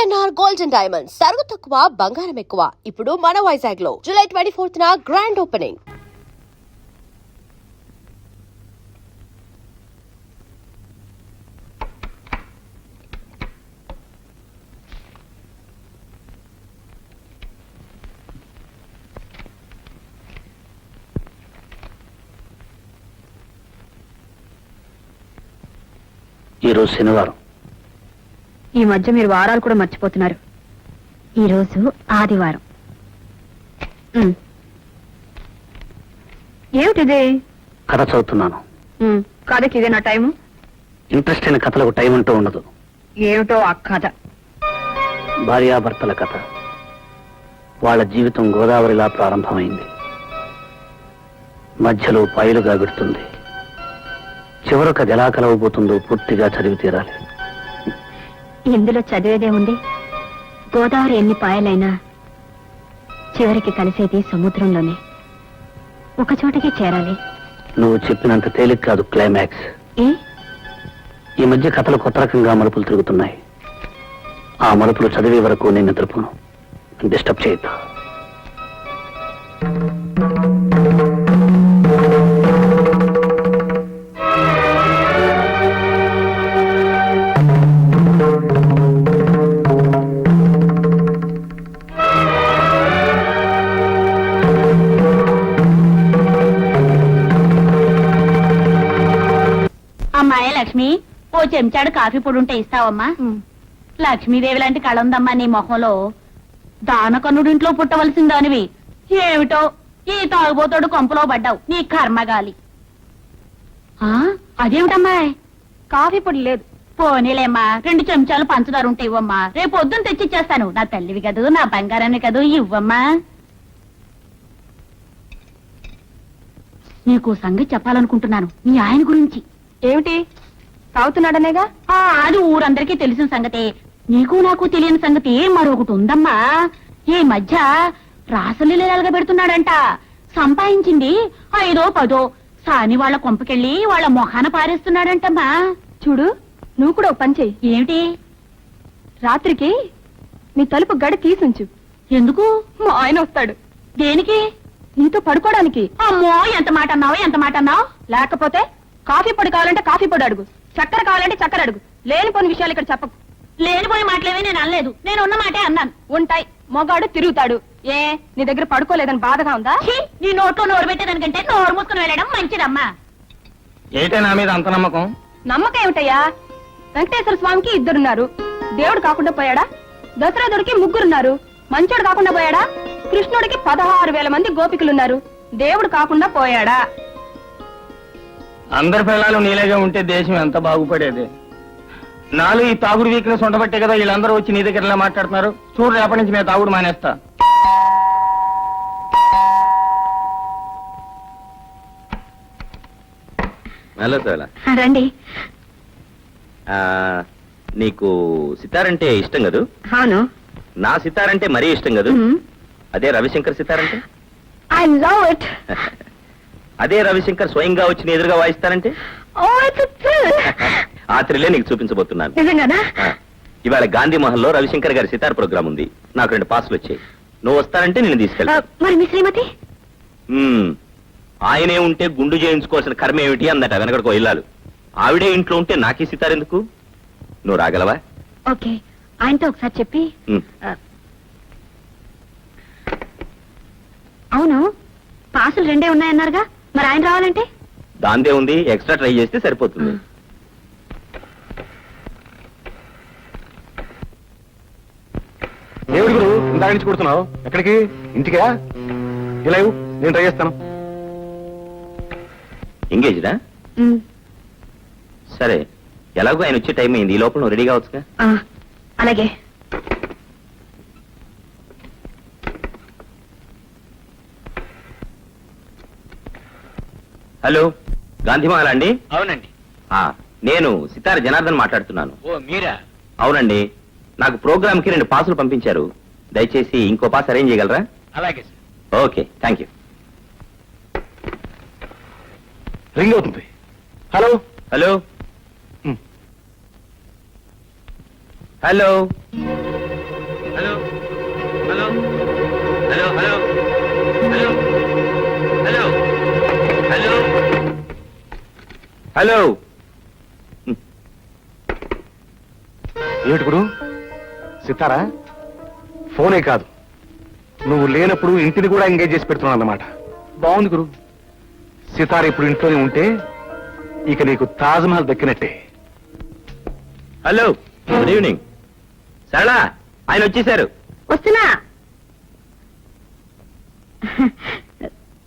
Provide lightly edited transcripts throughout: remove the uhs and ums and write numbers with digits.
PNR gold and diamonds సరుకు తక్కువ బంగారం ఎక్కువ. ఇప్పుడు మన వైజాగ్ లో జూలై 24న గ్రాండ్ ఓపెనింగ్. ఈరోజు శనివారం. ఈ మధ్య మీరు వారాలు కూడా మర్చిపోతున్నారు. ఈరోజు ఆదివారం. ఏమిటిది? కథ చదువుతున్నాను. కథకి ఇదే నా టైము. ఇంట్రెస్ట్ అయిన కథలకు టైం అంటూ ఉండదు. ఏమిటో ఆ కథ? భార్యాభర్తల కథ. వాళ్ళ జీవితం గోదావరిలా ప్రారంభమైంది. మధ్యలో పాయలుగా విడుతుంది. చివరకు అది ఎలా కలవబోతుందో పూర్తిగా చదివి తీరాలి. ఇందులో చదివేదే ఉంది. గోదావరి ఎన్ని పాయలైనా చివరికి కలిసేది సముద్రంలోనే. ఒక చోటకి చేరాలి. నువ్వు చెప్పినంత తేలిక కాదు క్లైమాక్స్. ఈ మధ్య కథలు కొత్త రకంగా మలుపులు తిరుగుతున్నాయి. ఆ మలుపులు చదివే వరకు నేను నిద్రపోను. డిస్టర్బ్ చేయొద్దు. అమ్మాయి లక్ష్మి, ఓ చెంచాడు కాఫీ పొడి ఉంటే ఇస్తావమ్మా? లక్ష్మీదేవి లాంటి కళ ఉందమ్మా నీ మొహంలో. దానకన్నుడింట్లో పుట్టవలసిందానివి. ఏమిటో ఈ తాగుబోతోడు కొంపలో పడ్డావు. నీ కర్మగాలి. అదేమిటమ్మాయి? కాఫీ పొడి లేదు. పోనీలేమ్మా, 2 చెంచాలు పంచదార ఉంటే ఇవ్వమ్మా. రేపు పొద్దున్న తెచ్చిచ్చేస్తాను. నా తల్లివి కదూ, నా బంగారాన్ని కదూ, ఇవ్వమ్మా. నీకు సంగతి చెప్పాలనుకుంటున్నాను, నీ ఆయన గురించి. ఏమిటి? తాగుతున్నాడనేగా? అది ఊరందరికీ తెలిసిన సంగతే. నీకు నాకు తెలియని సంగతి మరొకటి ఉందమ్మా. ఈ మధ్య రాసలీలగా పెడుతున్నాడంట. సంపాదించింది 5 10 సాని వాళ్ళ కొంపకెళ్ళి వాళ్ళ మొహాన పారేస్తున్నాడంటమ్మా. చూడు, నువ్వు కూడా ఒక పని చెయ్యి. ఏమిటి? రాత్రికి నీ తలుపు గడి తీసుంచు. ఎందుకు? మా ఆయన వస్తాడు. దేనికి? నీతో పడుకోవడానికి. అమ్మో, ఎంత మాట అన్నావు, ఎంత మాట అన్నావు. లేకపోతే కాఫీ పొడి కావాలంటే కాఫీ పొడి అడుగు, చక్కెర కావాలంటే చక్కెర అడుగు. లేనిపోని విషయాలు ఇక్కడ చెప్పకు. లేనిపోయి మాటలేవి నేను అనలేదు. నేను ఉన్న మాటే అన్నాను. ఉంటాయి. మొగాడు తిరుగుతాడు. ఏ, నీ దగ్గర పడుకోలేదని బాధగా ఉందా? నీ నోట్లో నోరు పెట్టేదానికంటే నోరు మూసుకుని వెళ్ళడం మంచిదమ్మా. ఏంటే నా మీద అంత నమ్మకం? నమ్మకం ఏమిటయ్యా? వెంకటేశ్వర స్వామికి 2 దేవుడు కాకుండా పోయాడా? దశరథుడికి 3 మంచోడు కాకుండా పోయాడా? కృష్ణుడికి 16,000 మంది గోపికలున్నారు. దేవుడు కాకుండా పోయాడా? అందరి పిల్లలు నీలేగా ఉంటే దేశం ఎంత బాగుపడేది. నాలో ఈ తాగుడు వీక్నెస్ ఉండబట్టే కదా వీళ్ళందరూ వచ్చి నీ దగ్గర ఇలా మాట్లాడుతున్నారు. చూడు, రేపటి నుంచి నేను తాగుడు మానేస్తా. హలో సోలా, రండి. నీకు సితారంటే ఇష్టం కదూ? అవును. నా సితారంటే మరీ ఇష్టం కదూ? అదే రవిశంకర్ సితారంటే? I love it. అదే రవిశంకర్ స్వయంగా వచ్చి నీ ఎదురుగా వాయిస్తారంటే? ఆ థ్రిల్లే నీకు చూపించబోతున్నాను. నిజంగానా? ఇవాళ గాంధీ మహల్ లో రవిశంకర్ గారి సితార్ ప్రోగ్రామ్ ఉంది. నాకు 2 పాసులు వచ్చాయి. నువ్వు వస్తానంటే నేను తీసుకెళ్తా. మరి మీ శ్రీమతి? ఆయనే ఉంటే గుండు చేయించుకోవాల్సిన కర్మ ఏమిటి అందట వెనకడికో ఇల్లాలు. ఆవిడే ఇంట్లో ఉంటే నాకీ సితార్ ఎందుకు? నువ్వు రాగలవా? ఓకే, ఆయనతో ఒకసారి చెప్పి. అవును, పాసులు 2 ఉన్నాయన్నారుగా, మరి ఆయన రావాలంటే? దాందే ఉంది, ఎక్స్ట్రా ట్రై చేస్తే సరిపోతుంది. దేవుడి గురు, ఇందాక నుంచి కొడుతున్నావు. ఎక్కడికి? ఇంటికా? ఇలా నేను ట్రై చేస్తాను. ఎంగేజ్డా? సరే, ఎలాగో ఆయన వచ్చే టైం అయింది. ఈ లోపల నువ్వు రెడీ కావచ్చుగా. అలాగే. హలో, గాంధీమాల అండి? అవునండి. నేను సితార జనార్దన్ మాట్లాడుతున్నాను. ఓ మీరా? అవునండి, నాకు ప్రోగ్రామ్ కి 2 పాసులు పంపించారు. దయచేసి ఇంకో పాస్ అరేంజ్ చేయగలరా? అలాగే sir. Okay, thank you. Ring అవుతుంది. హలో హలో హలో హలో ఏమిటి గురు సితారా ఫోనే కాదు నువ్వు లేనప్పుడు ఇంటిని కూడా ఎంగేజ్ చేసి పెడుతున్నావు అన్నమాట బాగుంది గురు సితార ఇప్పుడు ఇంట్లోనే ఉంటే ఇక నీకు తాజ్ మహల్ దక్కినట్టే హలో గుడ్ ఈవినింగ్ సరళా ఆయన వచ్చేసారు. వస్తున్నా.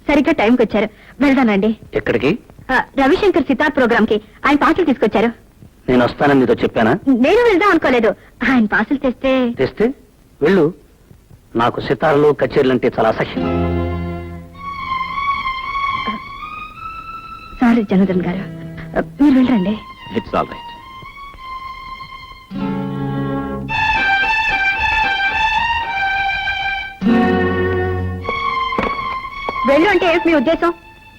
సరిగ్గా టైంకి వచ్చారు. వెళ్దానండి. ఎక్కడికి? రవిశంకర్ సితార్ ప్రోగ్రామ్ కి ఆయన పాటలు తీసుకొచ్చారు. నేను వస్తానని నీతో చెప్పానా? నేను వెళ్దాం అనుకోలేదు. ఆయన పాసులు తెస్తే తెస్తే వెళ్ళు. నాకు సితార్లు కచేరీలు అంటే చాలా అసహ్యం. సారీ జనార్దన్ గారు, మీరు వెళ్ళండి. It's all right. వెళ్ళు అంటే ఏమిటి మీ ఉద్దేశం?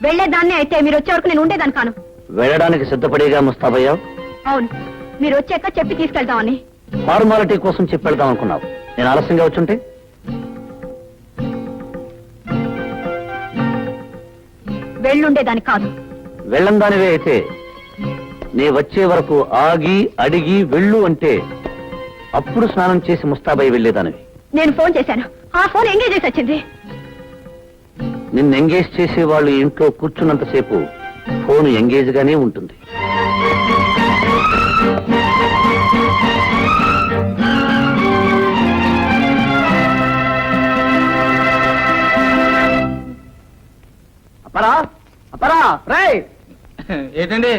వెళ్లేదాన్ని అయితే మీరు వచ్చే వరకు నేను ఉండేదాన్ని కాను. వెళ్ళడానికి సిద్ధపడేగా ముస్తాబయ్యావు. అవును, మీరు వచ్చాక చెప్పి తీసుకెళ్తామని. ఫార్మాలిటీ కోసం చెప్పి వెళ్దాం అనుకున్నావు. నేను ఆలస్యంగా వచ్చుంటే వెళ్ళుండేదాన్ని కాదు. వెళ్ళందానివే అయితే నీ వచ్చే వరకు ఆగి అడిగి వెళ్ళు అంటే అప్పుడు స్నానం చేసి ముస్తాబై వెళ్ళేదానివి. నేను ఫోన్ చేశాను, ఆ ఫోన్ ఎంగేజ్ చేసి వచ్చింది. నిన్ను ఎంగేజ్ చేసే వాళ్ళు ఇంట్లో కూర్చున్నంతసేపు ఫోన్ ఎంగేజ్ గానే ఉంటుంది. అపరా అపరా రే ఏంటండి?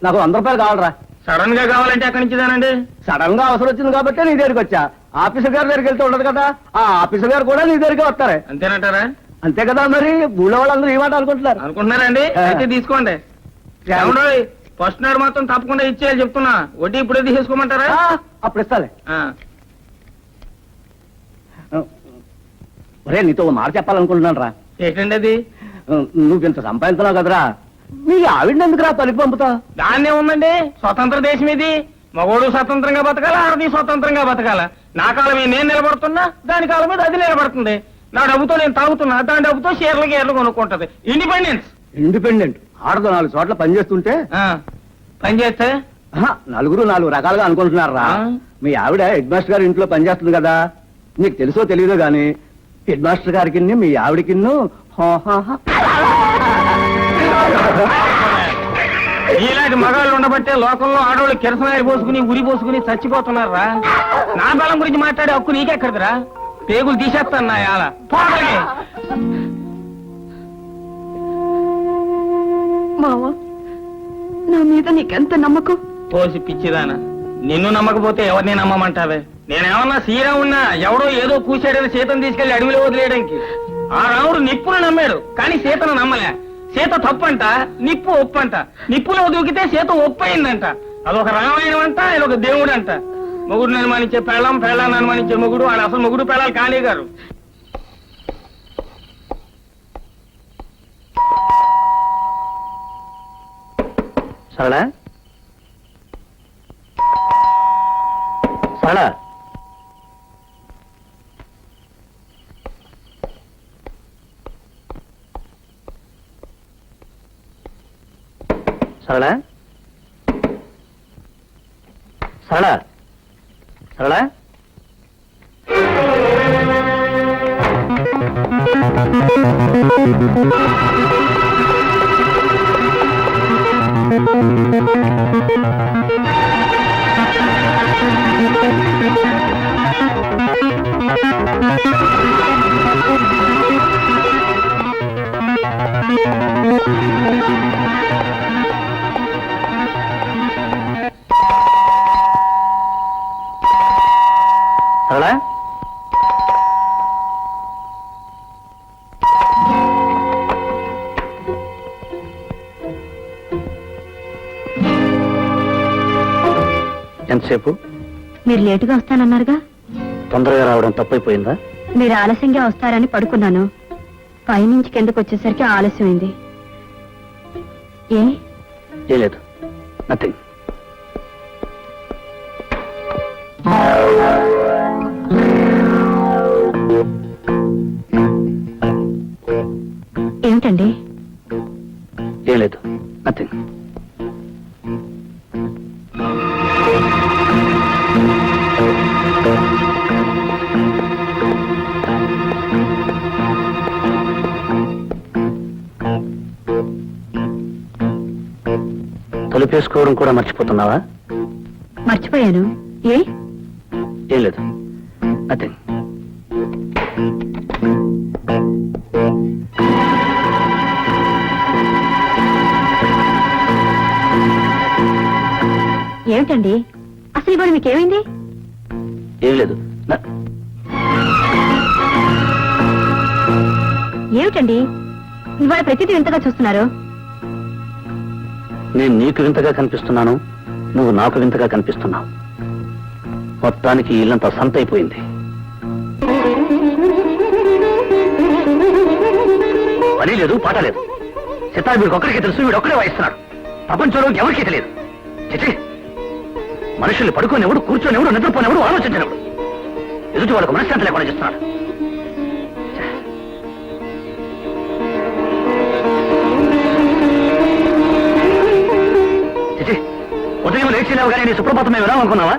నాకు 100 రూపాయలు కావాలరా. సడన్ గా కావాలంటే ఎక్కడి నుంచిదానండి? సడన్ గా అవసరం వచ్చింది కాబట్టి నీ దగ్గరికి వచ్చా. ఆఫీసర్ గారి దగ్గరికి వెళ్తే ఉండదు కదా, ఆ ఆఫీసర్ గారు కూడా నీ దగ్గరికి వస్తారే. అంతేనంటారా? అంతే కదా, మరి ఊళ్ళో వాళ్ళందరూ ఈ మాట అనుకుంటున్నారు. అనుకుంటున్నారండి? అయితే తీసుకోండి. ఏమండోయ్, ఫస్ట్ నాడు మాత్రం తప్పకుండా ఇచ్చేయాలి చెప్తున్నా. వడ్డీ ఇప్పుడే తీసేసుకోమంటారా? అప్పుడు ఇస్తాలే. ఆ. ఒరే, నీతో ఓ మాట చెప్పాలనుకుంటున్నాను రా. ఏంటండి అది? నువ్వు ఇంత సంపాదించినావు కదరా, మీ ఆవిడని ఎందుకురా పలికి పంపుతా? దాన్నే ఉందండి, స్వతంత్ర దేశం ఇది. మగోడు స్వతంత్రంగా బతకాల, ఆడది స్వతంత్రంగా బతకాల. నా కాలం మీద నేను నిలబడుతున్నా, దాని కాలం మీద అది నిలబడుతుంది. నా డబ్బుతో నేను తాగుతున్నా, దాని డబ్బుతో షేర్లు గేర్లు కొనుక్కుంటది. ఇండిపెండెన్స్. ఇండిపెండెంట్ ఆడతో 4 చోట్ల పని చేస్తుంటే పని చేస్తే నలుగురు 4 రకాలుగా అనుకుంటున్నారా. మీ ఆవిడ హెడ్ మాస్టర్ గారి ఇంట్లో పనిచేస్తుంది కదా, నీకు తెలుసో తెలియదో గాని హెడ్ మాస్టర్ గారికి మీ ఆవిడకి ఇలాంటి మగాళ్ళు ఉండబట్టే లోకంలో ఆడవాళ్ళు కిరసనాయలు పోసుకుని ఉరి పోసుకుని చచ్చిపోతున్నారా. నా బలం గురించి మాట్లాడే హక్కు నీకెక్కడిదిరా? పేగులు తీసేస్తాను నా యాల. మావా, నా మీద నీకెంత నమ్మకం? పోసి పిచ్చిదానా, నిన్ను నమ్మకపోతే ఎవరిని నమ్మమంటావే? నేనేమన్నా శ్రీరామున్నా ఎవడో ఏదో కూసాడని సీతను తీసుకెళ్లి అడవిలో వదిలేయడానికి. ఆ రాముడు నిప్పును నమ్మాడు, కానీ సీతను నమ్మలే. సీత తప్పంట, నిప్పు ఒప్పంట. నిప్పులో దూకితే సీత ఒప్పయిందంట. అదొక రామాయణం అంట, ఇదొక దేవుడు అంట. మొగుడు అనుమానించే పెళ్ళం, పెళ్ళాన్ని అనుమానించే మొగుడు. వాడు అసలు మొగుడు పెళ్ళాలి కాళీ గారు. సరళా సరళా సరళా సరళా సరళా సరళా ఎంతసేపు? మీరు లేటుగా వస్తానన్నారుగా. తొందరగా రావడం తప్పైపోయిందా? మీరు ఆలస్యంగా వస్తారని పడుకున్నాను. పైనుంచి కిందకు వచ్చేసరికి ఆలస్యమైంది. ఏం లేదు, నథింగ్. ఏమిటండి? ఏం లేదు, నథింగ్. తలుపేసుకోవడం కూడా మర్చిపోతున్నావా? మర్చిపోయాను. ఏ? ఏం లేదు, నథింగ్. ఏమిటండి అసలు ఇవాళ మీకేమైంది? ఏం లేదు. ఏమిటండి ఇవాళ ప్రతిదీ వింతగా చూస్తున్నారు? నేను నీకు వింతగా కనిపిస్తున్నాను, నువ్వు నాకు వింతగా కనిపిస్తున్నావు. మొత్తానికి ఇల్లంతా సంత అయిపోయింది. పని లేదు, పాట లేదు. సితార్ వీడికి ఒక్కడికి తెలుసు, వీడు ఒక్కడే వాయిస్తున్నాడు. ప్రపంచంలో ఎవరికీ తెలియదు. చిచి, మనుషుల్ని పడుకోనివ్వడు, కూర్చొనివ్వడు, నిద్రపోనివ్వడు, ఆలోచించనివ్వడు. ఎదుటి వాళ్ళకు మనశ్శాంతి లేకుండా చేస్తున్నాడు. చిచి, ఉదయం లేచినావు కానీ నీ సుప్రభాతం మేము వినామనుకున్నావా?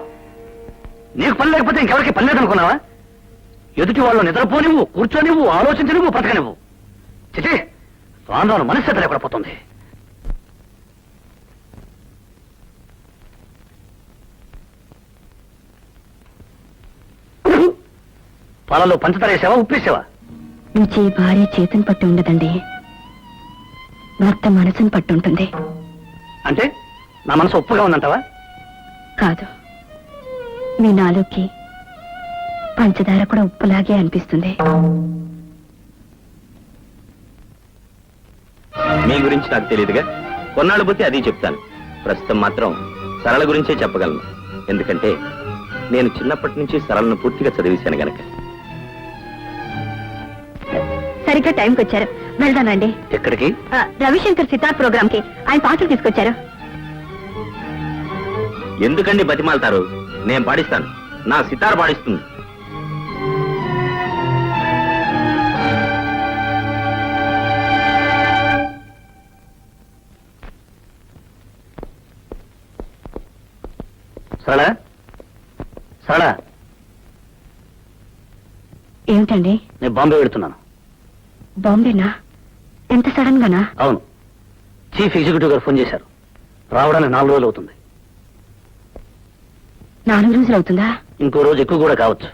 నీకు పని లేకపోతే ఇంకెవరికి పని లేదనుకున్నావా? ఎదుటి వాళ్ళు నిద్రపోనివ్వు, కూర్చొనివ్వు, ఆలోచించనివ్వు, బ్రతకనివ్వు. చిచి, రాను రాను మనశ్శాంతి లేకుండా పోతుంది. పాలలో పంచదార వేసావా, ఉప్పేసావా? రుచి భార్య చేతిని పట్టి ఉండదండి, భర్త మనసును పట్టి ఉంటుంది. అంటే నా మనసు ఉప్పుగా ఉందంటావా? కాదు, మీ నాలుగుకి పంచదార కూడా ఉప్పులాగే అనిపిస్తుంది. మీ గురించి నాకు తెలియదుగా, కొన్నాళ్ళు పోతే అది చెప్తాను. ప్రస్తుతం మాత్రం సరళ గురించే చెప్పగలను. ఎందుకంటే నేను చిన్నప్పటి నుంచి సరళను పూర్తిగా చదివేశాను గనక. సరిగ్గా టైంకి వచ్చారు, వెళ్దానండి. ఎక్కడికి? రవిశంకర్ సితార్ ప్రోగ్రామ్ కి ఆయన పాటలు తీసుకొచ్చారు. ఎందుకండి బతిమాలతారు? నేను పాడిస్తాను, నా సితార్ పాడిస్తుంది. సరళ, సరళ, ఏమిటండి? నేను బాంబే వెళుతున్నాను. బాంబేనా? ఎంత సడన్ గానా? అవును, చీఫ్ ఎగ్జిక్యూటివ్ గారు ఫోన్ చేశారు. రావడానికి 4 రోజులు అవుతుంది. 4 రోజులు అవుతుందా? ఇంకో రోజు ఎక్కువ కూడా కావచ్చు.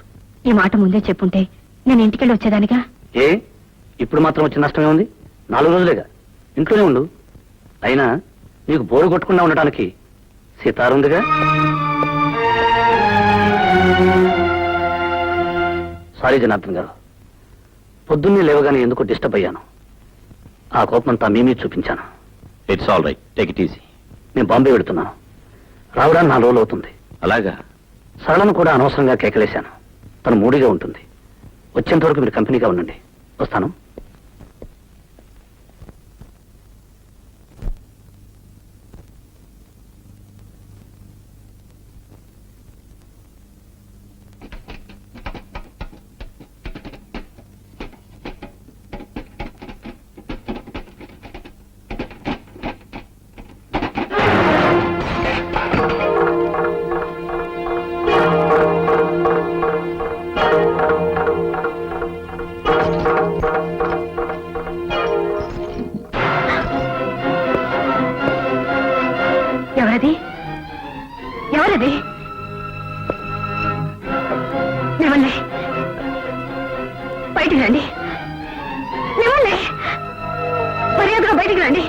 ఈ మాట ముందే చెప్పుంటే నేను ఇంటికెళ్ళి వచ్చేదానిగా. ఏ, ఇప్పుడు మాత్రం వచ్చిన నష్టమే ఉంది? 4 రోజులేగా, ఇంట్లోనే ఉండు. అయినా నీకు బోరు కొట్టకుండా ఉండటానికి సితారుందిగా. సారీ జనార్దన్ గారు, పొద్దున్నే లేవగానే ఎందుకో డిస్టర్బ్ అయ్యాను. ఆ కోపమంతా మీ మీద చూపించాను. It's all right, take it easy. నేను బాంబే వెళుతున్నాను. రావడానికి 4 రోజులు అవుతుంది. అలాగా? సరళను కూడా అనవసరంగా కేకలేశాను. తను మూడిగా ఉంటుంది. వచ్చేంత వరకు మీరు కంపెనీగా ఉండండి. వస్తాను. ఎవరది? ఎవరది? మిమ్మల్ని బయటికి రండి. మిమ్మల్ని మర్యాదగా బయటికి రండి.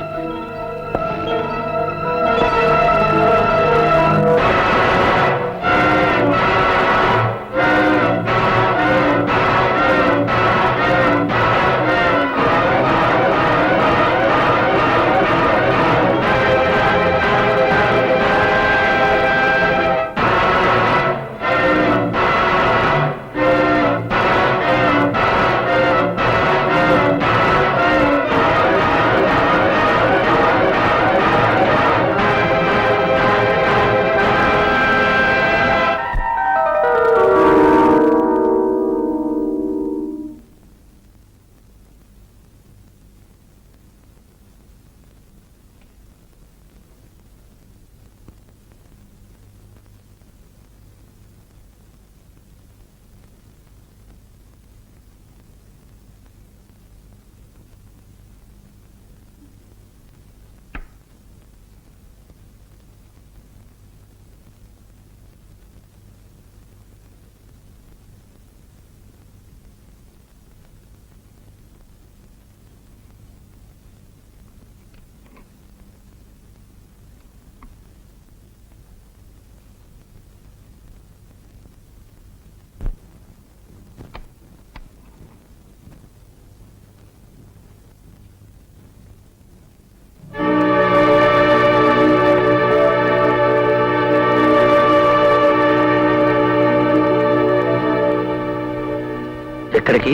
ఎక్కడికి?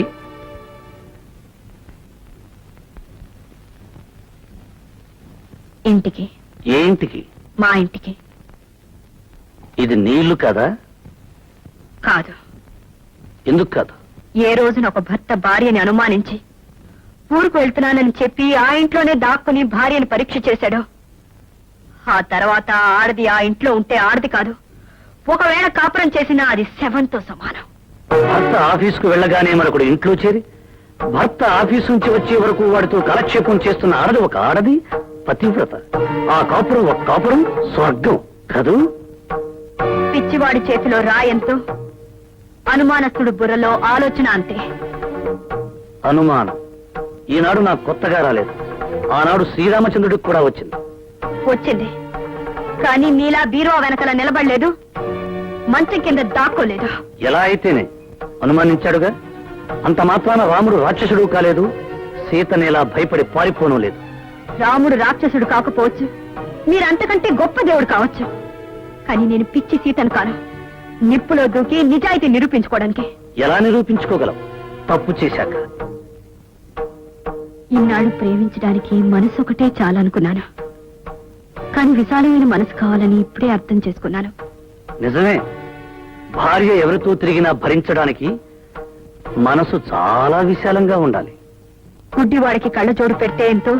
ఇంటికి. ఏ ఇంటికి? మా ఇంటికి. ఇది నీ ఇల్లు కాదా? కాదు. ఎందుకు కాదు? ఏ రోజున ఒక భర్త భార్యని అనుమానించి ఊరుకు వెళ్తున్నానని చెప్పి ఆ ఇంట్లోనే దాక్కుని భార్యని పరీక్ష చేశాడో, ఆ తర్వాత ఆడది ఆ ఇంట్లో ఉంటే ఆడది కాదు, ఒకవేళ కాపురం చేసినా అది శవంతో సమానం. భర్త ఆఫీసుకు వెళ్ళగానే మరొకడు ఇంట్లో చేరి భర్త ఆఫీసు నుంచి వచ్చే వరకు వాడితో కాలక్షేపం చేస్తున్న ఆడది ఒక ఆడది, పతివ్రత. ఆ కాపురం ఒక కాపురం, స్వర్గం కదూ? పిచ్చివాడి చేతిలో రాయంతో, అనుమానస్తుడు బుర్రలో ఆలోచన అంతే. అనుమానం ఈనాడు నాకు కొత్తగా రాలేదు. ఆనాడు శ్రీరామచంద్రుడికి కూడా వచ్చింది. వచ్చింది, కానీ నీలా బీరో వెనకల నిలబడలేదు, మంచం కింద దాక్కోలేదు. ఎలా అయితేనే అనుమానించాడుగా. అంత మాత్రాన రాముడు రాక్షసుడు కాలేదు, సీతనేలా భయపడి పారిపోను లేదు. రాముడు రాక్షసుడు కాకపోవచ్చు, మీరంతకంటే గొప్ప దేవుడు కావచ్చు, కానీ నేను పిచ్చి సీతను కాను. నిప్పులో దూకి నిజాయితీ నిరూపించుకోవడానికి. ఎలా నిరూపించుకోగలవు తప్పు చేశాక? ఇన్నాళ్ళు ప్రేమించడానికి మనసు ఒకటే చాలనుకున్నాను, కానీ విశాలమైన మనసు కావాలని ఇప్పుడే అర్థం చేసుకున్నాను. నిజమే, భార్య ఎవరితో తిరిగినా భరించడానికి మనసు చాలా విశాలంగా ఉండాలి. గుడ్డివాడికి కళ్ళజోడు పెడితే ఎంతో,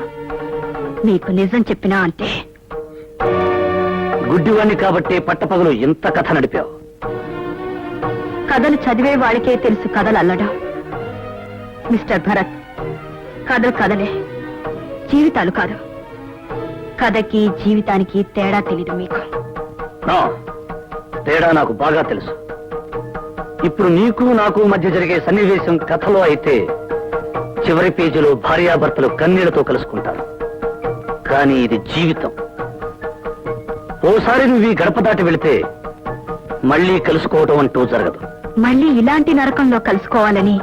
మీకు నిజం చెప్పినా అంతే. గుడ్డివాణ్ణి కాబట్టే పట్టపగలు ఇంత కథ నడిపావు. కథలు చదివే వాళ్ళకే తెలుసు కథలు అల్లడం. మిస్టర్ భరత్, కథలు కథలే, జీవితాలు కాదు. కథకి జీవితానికి తేడా తెలీదు మీకు. నా తేడా నాకు బాగా తెలుసు. ఇప్పుడు నీకు నాకు మధ్య జరిగే సన్నివేశం కథలో అయితే చివరి పేజీలో భార్యాభర్తలు కన్నీళ్లతో కలుసుకుంటారు. కానీ ఇది జీవితం. ఓసారి నువ్వు ఈ గడప దాటి వెళితే మళ్ళీ కలుసుకోవటం అంటూ జరగదు. మళ్ళీ ఇలాంటి నరకంలో కలుసుకోవాలని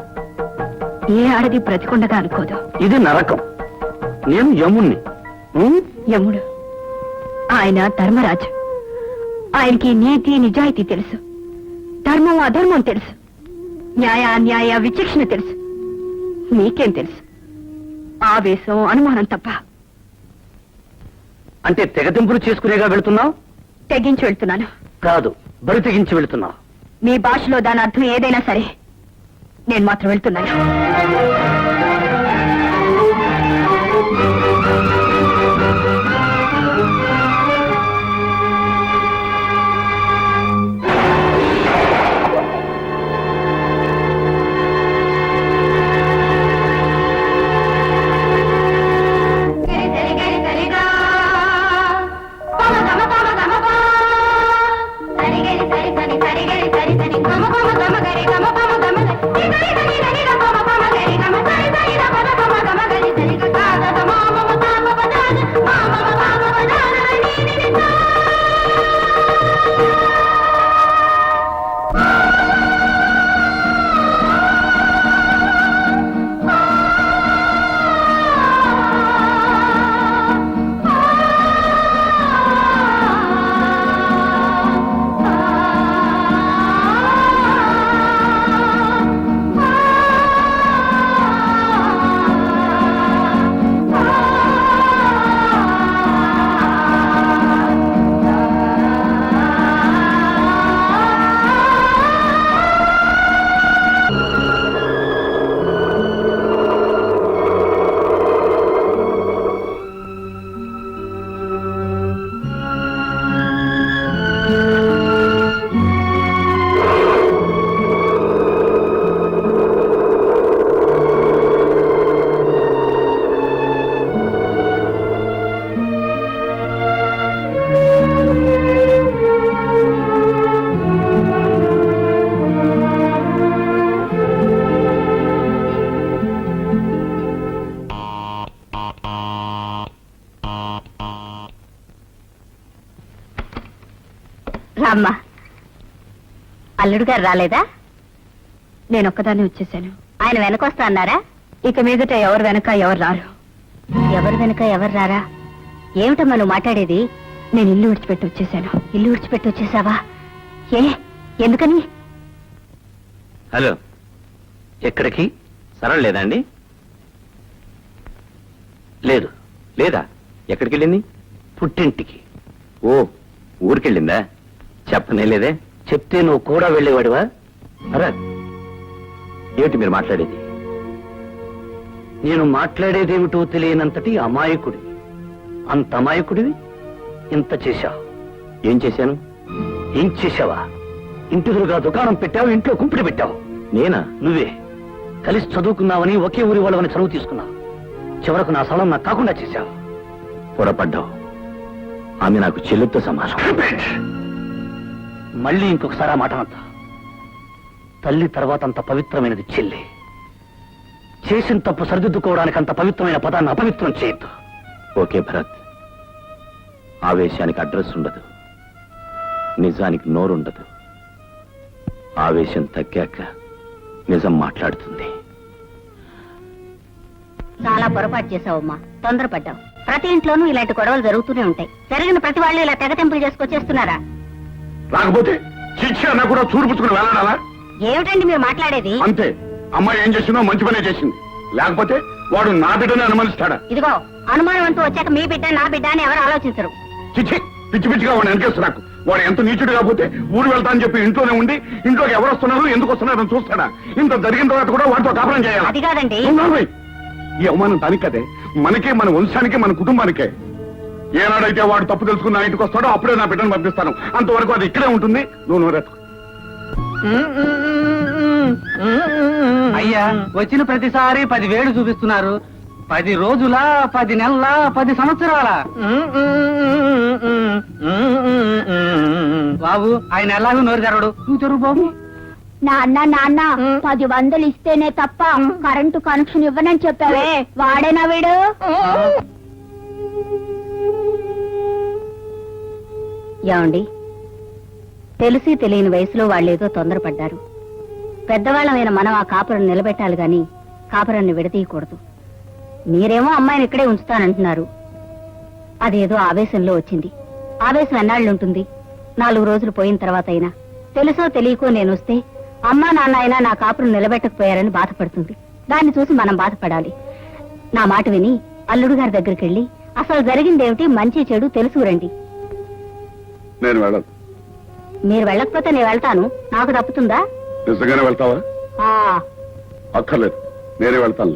ఏ ఆడది బ్రతికుండగా అనుకోదు. ఇది నరకం. నేను యముణ్ణి. యముడు ఆయన ధర్మరాజు. ఆయనకి నీతి నిజాయితీ తెలుసు, ధర్మం అధర్మం తెలుసు, న్యాయ అన్యాయ విచక్షణ తెలుసు. మీకేం తెలుసు? ఆవేశం, అనుమానం తప్ప. అంటే తెగతింపులు చేసుకునేగా వెళుతున్నావు? తెగించి వెళ్తున్నాను. కాదు, బరి తెగించి వెళుతున్నావు. మీ భాషలో దాని అర్థం ఏదైనా సరే, నేను మాత్రం వెళ్తున్నాను. రామ్మా. అల్లుడు గారు రాలేదా? నేను ఒక్కదాన్ని వచ్చేసాను. ఆయన వెనకొస్తా అన్నారా? ఇక మీదట ఎవరు వెనక ఎవరు రారు. ఎవరు వెనక ఎవరు రారా? ఏమిటమ్మా నువ్వు మాట్లాడేది? నేను ఇల్లు విడిచిపెట్టి వచ్చేసాను. ఇల్లు విడిచిపెట్టి వచ్చేసావా? ఏ, ఎందుకని? హలో, ఎక్కడికి? సరళ లేదా అండి? లేదు. లేదా? ఎక్కడికి వెళ్ళింది? పుట్టింటికి. ఓ, ఊరికెళ్ళిందా? చెప్పనే లేదే. చెప్తే నువ్వు కూడా వెళ్ళేవాడివా? భరత్, ఏమిటి మీరు మాట్లాడేది? నేను మాట్లాడేదేమిటో తెలియనంతటి అమాయకుడివి. అంత అమాయకుడివి ఇంత చేశావు. ఏం చేశాను? ఏం చేశావా? ఇంటిదురుగా దుకాణం పెట్టావు, ఇంట్లో కుంపిడి పెట్టావు. నేనా? నువ్వే. కలిసి చదువుకున్నావని, ఒకే ఊరి వాళ్ళవని చదువు తీసుకున్నావు. చివరకు నా స్థలం నాకు కాకుండా చేశావు. పొరపడ్డావు. ఆమె నాకు చెల్లెతో సమానం. మళ్ళీ ఇంకొకసారి ఆ మాట అంతా. తల్లి తర్వాత అంత పవిత్రమైనది చెల్లి. చేసిన తప్పు సరిదిద్దుకోవడానికి అంత పవిత్రమైన పదాన్ని అపవిత్రం చేయొద్దు. ఓకే భరత్, ఆవేశానికి అడ్రస్ ఉండదు, నిజానికి నోరుండదు. ఆవేశం తగ్గాక నిజం మాట్లాడుతుంది. చాలా పొరపాటు చేసావమ్మా, తొందరపడ్డావు. ప్రతి ఇంట్లోనూ ఇలాంటి గొడవలు జరుగుతూనే ఉంటాయి. జరిగిన ప్రతి వాళ్ళు ఇలా తెగతెంపులు చేసుకొచ్చేస్తున్నారా? రాకపోతే శిక్ష అన్న కూడా చూడుపుచ్చుకుని వెళ్ళడాలా? ఏమిటండి మీరు మాట్లాడేది? అంతే. అమ్మాయి ఏం చేసిందో మంచి పనే చేసింది. లేకపోతే వాడు నా బిడ్డని అనుమానిస్తాడా? ఇదిగో, అనుమానం అంటూ వచ్చాక మీ బిడ్డ నా బిడ్డ అని ఎవరు ఆలోచించరు. చిచ్చి, పిచ్చి పిచ్చిగా వాడు వెనకేస్తు. నాకు వాడు ఎంత నీచుడు కాకపోతే ఊరు వెళ్తా అని చెప్పి ఇంట్లోనే ఉండి ఇంట్లోకి ఎవరు వస్తున్నారు, ఎందుకు వస్తున్నారు అని చూస్తాడా? ఇంత జరిగిన తర్వాత కూడా వాడితో కాపురం చేయాలి. అది కాదండి. ఈ అవమానం దానికి కదే, మనకే, మన వంశానికే, మన కుటుంబానికే. ఏనాడైతే వాడు తప్పు తెలుసుకుని నా ఇంటికి వస్తాడో అప్పుడే నా బిడ్డను పంపిస్తాను. అంతవరకు అది ఇక్కడే ఉంటుంది. నువ్వు నోరెత్తు. అయ్యా, వచ్చిన ప్రతిసారి 10,000 చూపిస్తున్నారు. 10 రోజుల, 10 నెలల, 10 సంవత్సరాల. బాబు, ఆయన ఎలాగూ నోరు తెరవడు. నువ్వు తెరువు బాబు. నాన్న 10 ఇస్తేనే తప్ప కరెంటు కనెక్షన్ ఇవ్వనని చెప్పావే, వాడేనా వీడు? ఏమండి, తెలిసి తెలియని వయసులో వాళ్ళేదో తొందరపడ్డారు. పెద్దవాళ్ళమైన మనం ఆ కాపురం నిలబెట్టాలి గాని కాపురాన్ని విడతీయకూడదు. మీరేమో అమ్మాయిని ఇక్కడే ఉంచుతానంటున్నారు. అదేదో ఆవేశంలో వచ్చింది. ఆవేశం ఎన్నాళ్ళుంటుంది? 4 రోజులు పోయిన తర్వాత అయినా తెలుసో తెలియకో నేను వస్తే అమ్మా నాన్న అయినా నా కాపురం నిలబెట్టకపోయారని బాధపడుతుంది. దాన్ని చూసి మనం బాధపడాలి. నా మాట విని అల్లుడు గారి దగ్గరికి వెళ్ళి అసలు జరిగిందేమిటి, మంచి చెడు తెలుసుకురండి. నేను వెళ్ళను. మీరు వెళ్ళకపోతే నేను వెళ్తాను. నాకు తప్పుతుందా? నిజంగానే వెళ్తావా? ఆ అక్కర్లేదు, నేనే వెళ్తాను.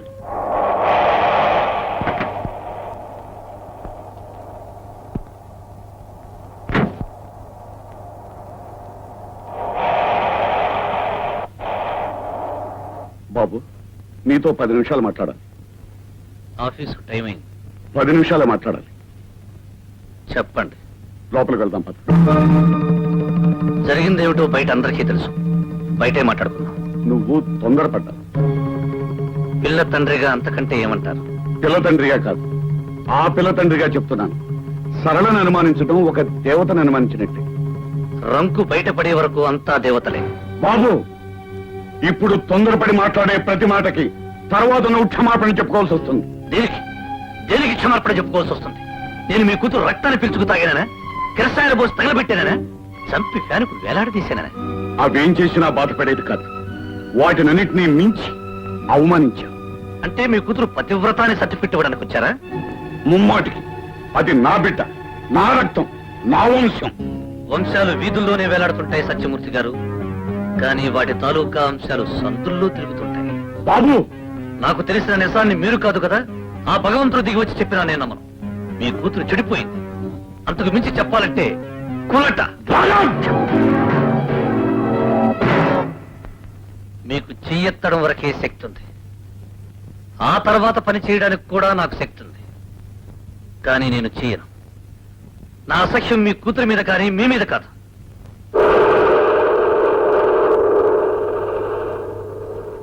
బాబు, నీతో 10 నిమిషాలు మాట్లాడాలి. ఆఫీసు టైమింగ్ 10 నిమిషాలే మాట్లాడాలి. చెప్పండి. లోపలికి వెళ్దాం పద. జరిగిందేమిటో బయట అందరికీ తెలుసు. బయటే మాట్లాడుకుందాం. నువ్వు తొందరపడ్డావు. పిల్ల తండ్రిగా అంతకంటే ఏమంటారు? పిల్ల తండ్రిగా కాదు, ఆ పిల్ల తండ్రిగా చెప్తున్నాను. సరళను అనుమానించడం ఒక దేవతను అనుమానించినట్టే. రంకు బయటపడే వరకు అంతా దేవతలే. బాబు, ఇప్పుడు తొందరపడి మాట్లాడే ప్రతి మాటకి తర్వాత నువ్వు క్షమాపణ చెప్పుకోవాల్సి వస్తుంది. దేనికి దేనికి క్షమార్పణ చెప్పుకోవాల్సి వస్తుంది? నేను మీ కూతురు రక్తాన్ని పిలుచుకు తాగానా? కిరసాయన పోసి తగలబెట్టానా? చంపి ఫ్యానుకు వేలాడదీశానా? అవేం చేసినా బాధపడేది కాదు. వాటినన్నిటినీ మించి అవమానించా. అంటే మీ కూతురు పతివ్రతాన్ని సర్టిఫికెట్ ఇవ్వడానికి వచ్చారా? ముమ్మాటికి అది నా బిడ్డ, నా రక్తం, నా వంశం. వంశాలు వీధుల్లోనే వేలాడుతుంటాయి సత్యమూర్తి గారు, కానీ వాటి తాలూకా అంశాలు సందుల్లో తిరుగుతుంటాయి. బాబు, నాకు తెలిసిన నిజాన్ని మీరు కాదు కదా, ఆ భగవంతుడు దిగి వచ్చి చెప్పినా నేను నమ్మను. మీ కూతురు చెడిపోయింది. అంతకు మించి చెప్పాలంటే కులట. మీకు చెయ్యెత్తడం వరకే శక్తి ఉంది. ఆ తర్వాత పని చేయడానికి కూడా నాకు శక్తి ఉంది. కానీ నేను చెయ్యను. నా అసఖ్యం మీ కూతురి మీద కానీ మీ మీద కాదు.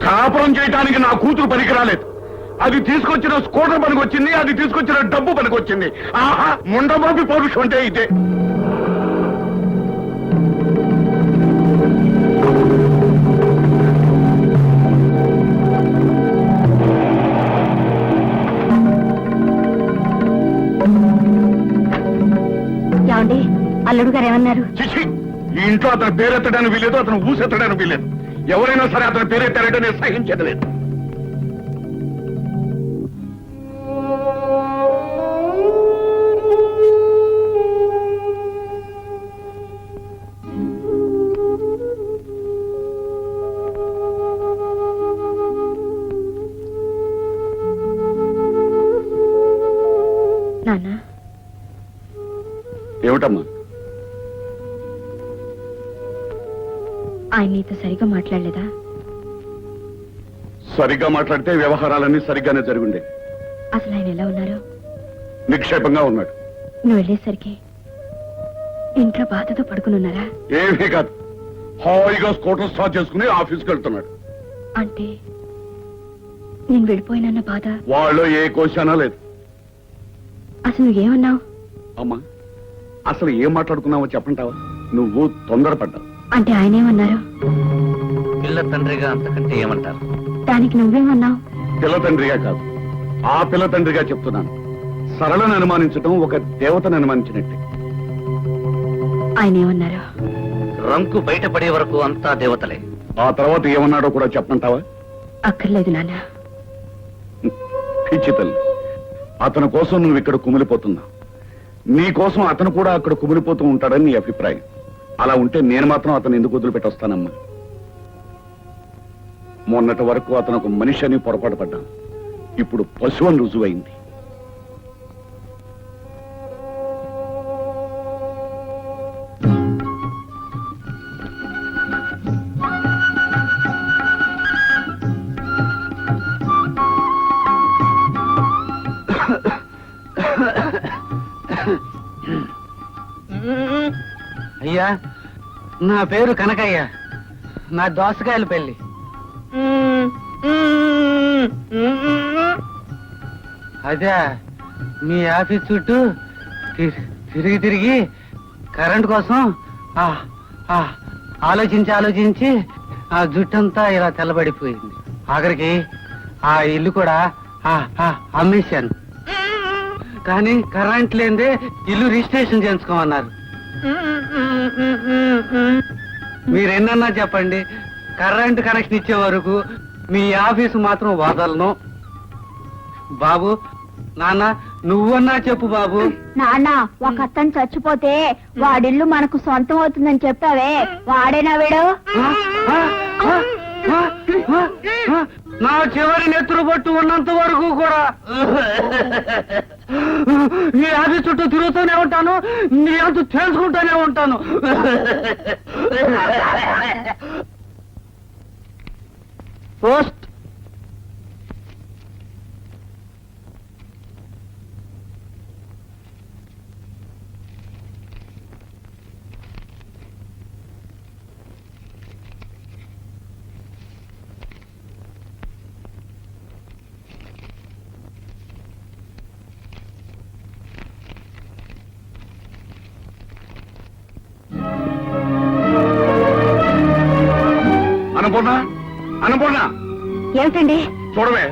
కాపురం చేయడానికి నా కూతురు పనికి రాలేదు. అది తీసుకొచ్చిన స్కూటర్ పనికి వచ్చింది, అది తీసుకొచ్చిన డబ్బు పనికి వచ్చింది. ఆహా, ముండబాబి పౌరుషం అంటే ఇదే. ఏమండి, అల్లుడు గారు ఏమన్నారు? చిచి, ఈ ఇంట్లో అతను పేరెత్తడానికి వీలేదు, అతను ఊసెత్తడానికి వీలేదు. ఎవరైనా సరే అతని పేరెత్తారంటే నేను సహించేది లేదు. నాన్న, ఏమిటమ్మా? ఆయన నీతో సరిగా మాట్లాడలేదా? సరిగ్గా మాట్లాడితే వ్యవహారాలన్నీ సరిగ్గానే జరుగుండే. అసలు ఆయన ఎలా ఉన్నారు? నిక్షేపంగా ఉన్నాడు. నువ్వు వెళ్ళేసరికి ఇంట్లో బాధతో పడుకుని ఉన్నారా? ఏమీ కాదు, హాయిగా స్కూటర్ స్టార్ట్ చేసుకుని ఆఫీస్కి వెళ్తున్నాడు. అంటే నేను వెళ్ళిపోయినన్న బాధ వాళ్ళు ఏ క్వశ్చనా లేదు. అసలు నువ్వేమన్నావు? అమ్మా, అసలు ఏం మాట్లాడుకున్నావో చెప్పంటావా? నువ్వు తొందరపడ్డావు. అంటే ఆయన ఏమన్నారు? పిల్ల తండ్రిగా అంతకంటే ఏమంటారు? దానికి నువ్వేమన్నావు? పిల్ల తండ్రిగా కాదు, ఆ పిల్ల తండ్రిగా చెప్తున్నాను. సరళను అనుమానించడం ఒక దేవతను అనుమానించినట్టే. ఆయన ఏమన్నారు? రంకు బయటపడే వరకు అంతా దేవతలే. ఆ తర్వాత ఏమన్నాడో కూడా చెప్పంటావా? అక్కర్లేదు నాన్న. పిచ్చి తల్లి, అతని కోసం నువ్వు ఇక్కడ కుమిలిపోతున్నావు. నీ కోసం అతను కూడా అక్కడ కుమిలిపోతూ ఉంటాడని నీ అభిప్రాయం. అలా ఉంటే నేను మాత్రం అతను ఎందుకు వదిలిపెట్టొస్తానమ్మా? మొన్నటి వరకు అతను ఒక మనిషి అని పొరపాటు పడ్డాను. ఇప్పుడు పశువు అని రుజువైంది. అయ్యా, నా పేరు కనకయ్య. నా దోసకాయల పెళ్లి. అదే మీ ఆఫీస్ చుట్టూ తిరిగి తిరిగి కరెంట్ కోసం ఆలోచించి ఆ జుట్టంతా ఇలా తెల్లబడిపోయింది. ఆఖరికి ఆ ఇల్లు కూడా అమ్మేశాను. కానీ కరెంట్ లేదే ఇల్లు రిజిస్ట్రేషన్ చేయించుకోమన్నారు. మీరెన్నన్నా చెప్పండి, కరెంట్ కనెక్షన్ ఇచ్చే వరకు మీ ఆఫీసు మాత్రం వదలను. బాబు, నాన్న, నువ్వన్నా చెప్పు బాబు. నాన్న, ఒక అతను చచ్చిపోతే వాడిల్లు మనకు సొంతం అవుతుందని చెప్పావే, వాడేనా వీడు? నా చివరి నెత్తురు పట్టు ఉన్నంత వరకు కూడా నీ ఆఫీస్ చుట్టూ తిరుగుతూనే ఉంటాను, నీ అంత తెలుసుకుంటూనే ఉంటాను. పోస్ట్. అన్నపూర్ణ, ఏమిటండి? చూడవే,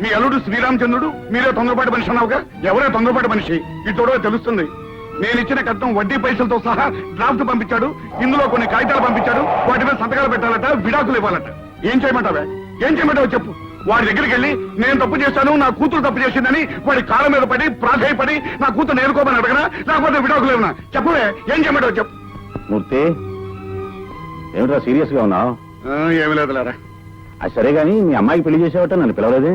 మీ అల్లుడు శ్రీరామచంద్రుడు, మీరే తొందరపాటి మనిషి అన్నావుగా. ఎవరే తొందరపాటి మనిషి? ఇది చూడవే తెలుస్తుంది. నేను ఇచ్చిన కట్నం వడ్డీ పైసలతో సహా డ్రాఫ్ట్ పంపించాడు. ఇందులో కొన్ని కాగితాలు పంపించాడు. వాటి మీద సంతకాలు పెట్టాలట, విడాకులు ఇవ్వాలట. ఏం చేయమంటావే? ఏం చేయమంటావో చెప్పు. వాడి దగ్గరికి వెళ్ళి నేను తప్పు చేశాను, నా కూతురు తప్పు చేసిందని వాడి కాళ్ళ మీద పడి ప్రాధాయపడి నా కూతురు నేర్కోమని అడగనా, లేకపోతే విడాకులు ఇవ్వనా? చెప్పవే, ఏం చేయమంటావు చెప్పు. మూర్తి, ఏమిట్రా సీరియస్ గా ఉన్నావు? ఏమి లేదులేరా. అది సరే గాని మీ అమ్మాయికి పెళ్లి చేసేవట నన్ను పిలవలేదే?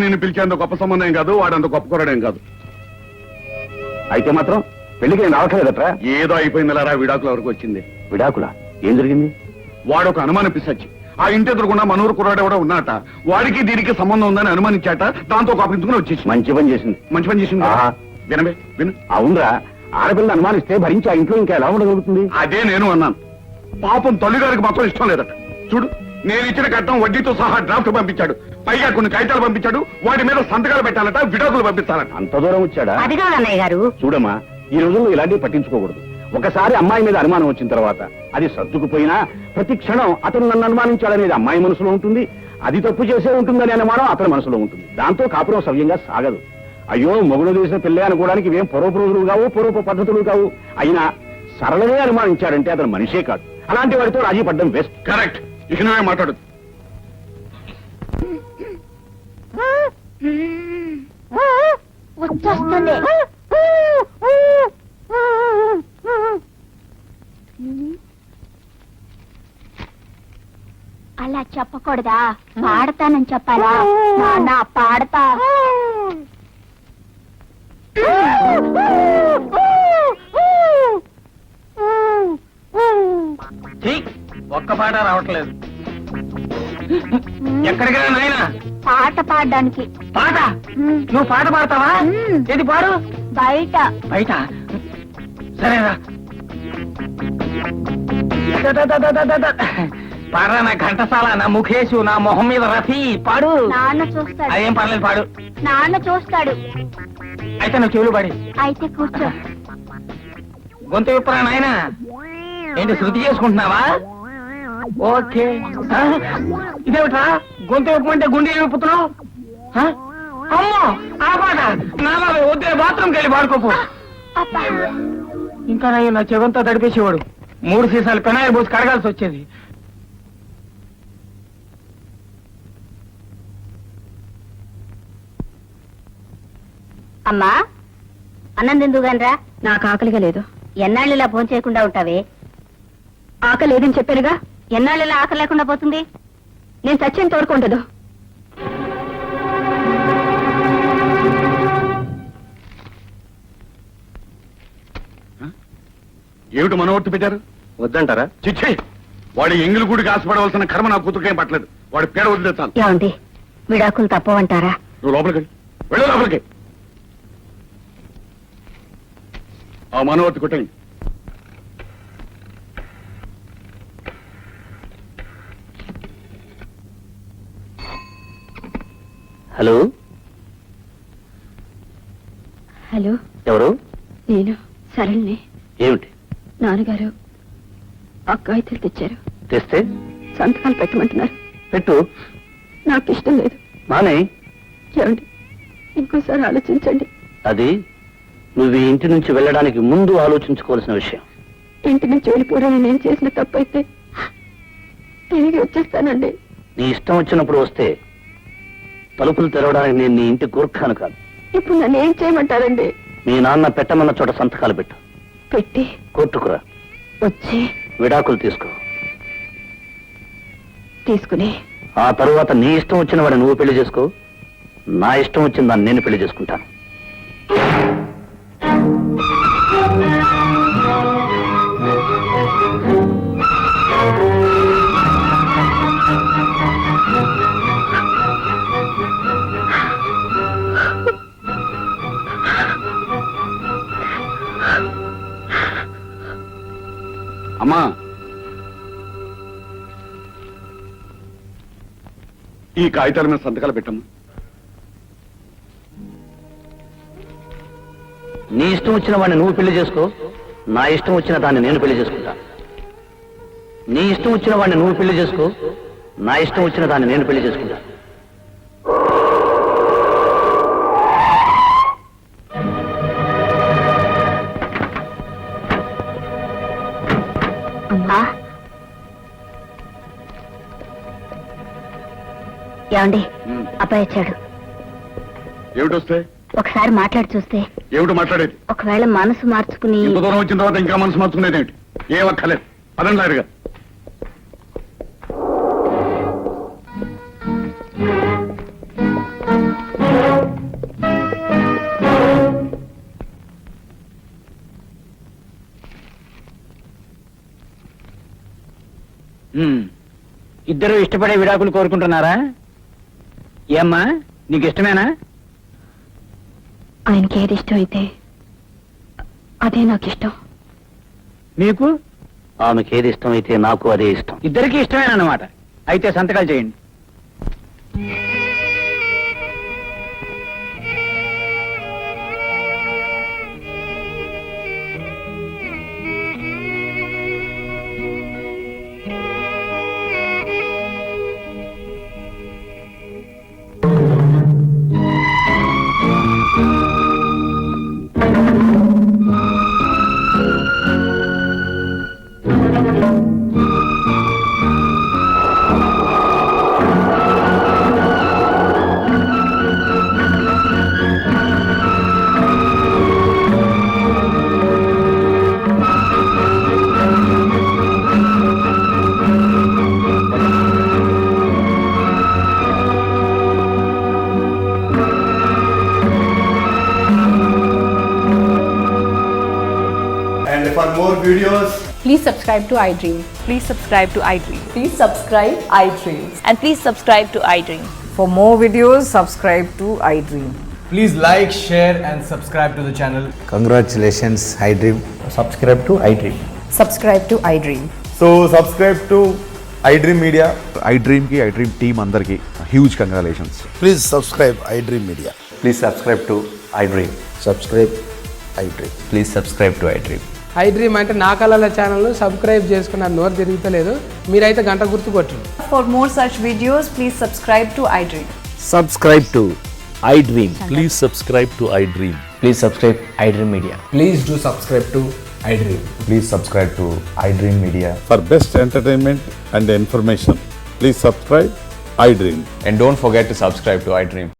నేను పిలిచేంత గొప్ప సంబంధం కాదు, వాడంత గొప్ప కూరడేం కాదు. అయితే మాత్రం పెళ్లికి నేను రావట్లేదట్రా? ఏదో అయిపోయిందిలారా, విడాకుల వరకు వచ్చింది. విడాకులా? ఏం జరిగింది? వాడు ఒక అనుమానం పిసచ్చి ఆ ఇంటి ఎదురుకుండా మనూరు కుర్రాడు కూడా ఉన్నాట. వాడికి దీనికి సంబంధం ఉందని అనుమానించాట. దాంతో కాపించుకుని వచ్చేసి మంచి పని చేసింది. మంచి పని చేసింది. ఆహా. వినవే, విను. అవునరా, ఆడపిల్లని అనుమానిస్తే భరించి ఆ ఇంట్లో ఇంకా ఎలా ఉండగలుగుతుంది? అదే నేను అన్నాను. పాపం తల్లిగారికి మాత్రం ఇష్టం లేదట. చూడు, నేను ఇచ్చిన కట్నం వడ్డీతో సహా డ్రాఫ్ట్ పంపించాడు. పైగా కొన్ని కాగితాలు పంపించాడు. వాటి మీద సంతకాలు పెట్టాలట, విడాకులు పంపిస్తారట. అంత దూరం వచ్చాడా? అదిగా అన్నయ్య గారు. చూడమ్మా, ఈ రోజుల్లో ఇలాంటివి పట్టించుకోకూడదు. ఒకసారి అమ్మాయి మీద అనుమానం వచ్చిన తర్వాత అది సర్దుకుపోయినా ప్రతి క్షణం అతను నన్ను అనుమానించాడనేది అమ్మాయి మనసులో ఉంటుంది. అది తప్పు చేసే ఉంటుందని అనుమానం అతని మనసులో ఉంటుంది. దాంతో కాపురం సవ్యంగా సాగదు. అయ్యో, మొగుడు చేసిన పెళ్లి అనుకోవడానికి ఇవేం పూర్వపు రోజులు కావు, పూర్వపు పద్ధతులు కావు. అయినా సరళనే అనుమానించాడంటే అతను మనిషే కాదు. అలాంటి వాడితో రాజీ పడ్డం బెస్ట్. కరెక్ట్. ఇక నువ్వే మాట్లాడు. వచ్చేస్తుంది. అలా చెప్పకూడదా? పాడతానని చెప్పాలా? నాన్న పాడతా. ఛీ, ఒక్క పాట రావట్లేదు. ఎక్కడికి రా నాయనా? పాట పాడడానికి. పాట? నువ్వు పాట పాడతావా? ఏది పాడు? బయట. బయట? సరేరా. పాడరా నా ఘంటసాల, నా ముఖేషు, నా మొహం మీద రఫీ, పాడు. నాన్న చూస్తాడు. అదేం పర్లేదు, పాడు. నాన్న చూస్తాడు. అయితే నువ్వు చెవులు పాడి. అయితే కూర్చో. గొంతు విప్పరా నాయనా. ఏంటి శృతి చేసుకుంటున్నావా? ఓకే. ఆ? ఇదేమిట్రా గొంతు విప్పమంటే గుండె విప్పుతున్నావు? ఆ? అమ్మో, ఆ పాట నా బాబు వద్దే, బాత్రూమ్కి వెళ్ళి పాడుకోపు. అబ్బా. ఇంకా నా చెవంతా తడిపేసేవాడు. 3 సీసాలు పెనాయిల్ పోసి కడగాల్సి వచ్చేది. అమ్మా, అన్నం తిందుగానరా. నాకు ఆకలిగా లేదు. ఎన్నాళ్ళు ఇలా భోజనం చేయకుండా ఉంటావే? ఆకలి లేదని చెప్పానుగా. ఎన్నాళ్ళు ఇలా ఆకలి లేకుండా పోతుంది? నేను చచ్చేంత వరకు ఉండదు. ఏమిటి మనవర్తి పెట్టారు? వద్దంటారా? చిచ్చే, వాడి ఎంగిలి గుడికి ఆశపడవలసిన కర్మ నా కూతురుకేం పట్టలేదు. వాడి పేడ వదిలేస్తాను. ఏమండి, విడాకులు తప్పవంటారా? నువ్వు లోపలికి వెళ్ళు, లోపలికి. ఆ మనవర్తి కొట్టండి. హలో, హలో, ఎవరు? నేను సరళిని. ఏమిటి? నాన్నగారు అక్కాయితలు తెచ్చారు. తెస్తే సంతకాలు పెట్టమంటున్నారు. పెట్టు. నాకు ఇష్టం లేదు. మానే. ఏమండి, ఇంకోసారి ఆలోచించండి. అది నువ్వు ఈ ఇంటి నుంచి వెళ్ళడానికి ముందు ఆలోచించుకోవాల్సిన విషయం. ఇంటి నుంచి వెళ్ళిపోవడం నేను చేసిన తప్పైతే తిరిగి వచ్చేస్తానండి. నీ ఇష్టం వచ్చినప్పుడు వస్తే తలుపులు తెరవడానికి నేను నీ ఇంటి గూర్ఖాను కాదు. ఇప్పుడు నన్ను ఏం చేయమంటారండి? మీ నాన్న పెట్టమన్న చోట సంతకాలు పెట్టు. పెట్టి కోర్టుకురా. వచ్చి విడాకులు తీసుకో. తీసుకుని ఆ తరువాత నీ ఇష్టం వచ్చిన వాడిని నువ్వు పెళ్లి చేసుకో. నా ఇష్టం వచ్చిన దాన్ని నేను పెళ్లి చేసుకుంటాను. అమ్మా, ఈ కాగితాల మీద సంతకాలు పెట్టమ్మా. నీ ఇష్టం వచ్చిన వాడిని నువ్వు పెళ్లి చేసుకో. నా ఇష్టం వచ్చిన దాన్ని నేను పెళ్లి చేసుకుంటా. నీ ఇష్టం వచ్చిన వాడిని నువ్వు పెళ్లి చేసుకో. నా ఇష్టం వచ్చిన దాన్ని నేను పెళ్లి చేసుకుంటా. అమ్మా, ఏమండి, అబ్బాయి వచ్చాడు. ఏమిటి వస్తే? ఒకసారి మాట్లాడి చూస్తే. ఏమిటి మాట్లాడేది? ఒకవేళ మనసు మార్చుకుని. ఇంత దూరం వచ్చిన తర్వాత ఇంకా మనసు మార్చుకునేది ఏమిటి? ఏం అక్కర్లేదు. పదండి లారుగా. ఇద్దరు ఇష్టపడే విడాకులు కోరుకుంటున్నారా? ఏమ్మా, నీకు ఇష్టమేనా? ఆయనకి ఏది ఇష్టం అయితే అదే నాకు ఇష్టం. మీకు? ఆమెకి ఏది ఇష్టమైతే నాకు అదే ఇష్టం. ఇద్దరికి ఇష్టమేనన్నమాట. అయితే సంతకాలు చేయండి. more videos, Please subscribe to iDream. Please subscribe to iDream. Please subscribe iDream. And please subscribe to iDream. For more videos, subscribe to iDream. please like, share and subscribe to the channel. Congratulations, iDream. Subscribe to iDream. Subscribe to iDream. So subscribe to iDream Media. iDream కి iDream team అందరికి huge congratulations. Please subscribe iDream Media. Please subscribe to iDream. Subscribe iDream. Please subscribe to iDream. iDream అంటే నా కళల channel subscribe చేసుకున్న నోరు తిరుగుతలేదు, మీరైతే గంట గుర్తు కొట్టండి. For more such videos, please subscribe to iDream. Subscribe to iDream. Please subscribe to iDream. Please subscribe iDream media. Please do subscribe to iDream. Please subscribe to iDream Media. For best entertainment and information, please subscribe iDream. And don't forget to subscribe to iDream.